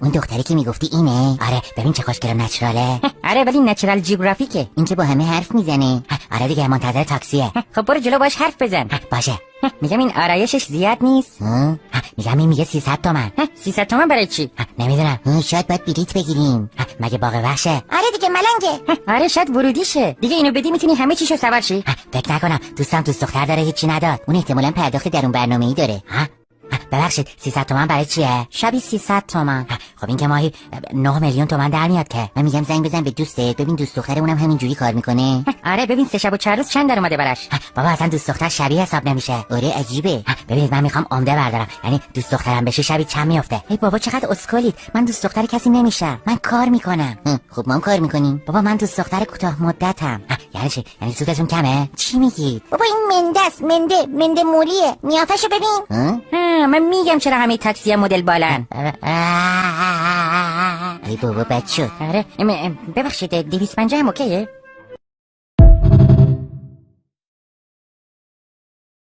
اون دختری که میگفتی اینه؟ آره ببین چه خوشگلم نچراله. آره ولی نچرال جیوگرافیکه. این که با همه حرف میزنه. آره دیگه منتظر تاکسیه. خب برو جلو باش حرف بزن. باشه. میگم این آرایشش زیاد نیست. میگم این میگه 300 تومن. 300 تومن برای چی؟ نمیدونم. شاید باید بلیت بگیریم. مگه باغ وحشه؟ آره دیگه ملنگه. آره شاید ورودیشه. دیگه اینو بدی میتونی همه چیشو سوار شی. فکر نکنم. دوستم دوست دختر داره هیچی نداد. اون احتمالاً پرداخت در اون برنامه‌ای داره. ببخشید 300 تومن برای چیه؟ شبی 300 تومن. خب این که ماهی 9 میلیون تومن در میاد که. من میگم زنگ بزن به دوستت ببین دوست دختر اونم همینجوری کار میکنه. آره ببین 3 شب و 4 روز چند در اومده براش. بابا اصلا دوست دختر شبیه حساب نمیشه. آره عجیبه. ببینید من میخوام عمده بردارم. یعنی دوست دخترم بشه شبی چند میافته؟ ای بابا چقدر اسکلید. من دوست دختر کسی نمیشم. من کار میکنم. خب ما هم کار میکنیم. بابا من دوست دختر کوتاه مدتم. یعنی چی؟ یعنی سودتون کمه؟ چی میگید؟ بابا این منده است. منده موریه. میافشو ببین. من میگم چرا همه تاکسی مدل بالن. ای بابا بد شد. آره ببخشید 250 هم اوکیه؟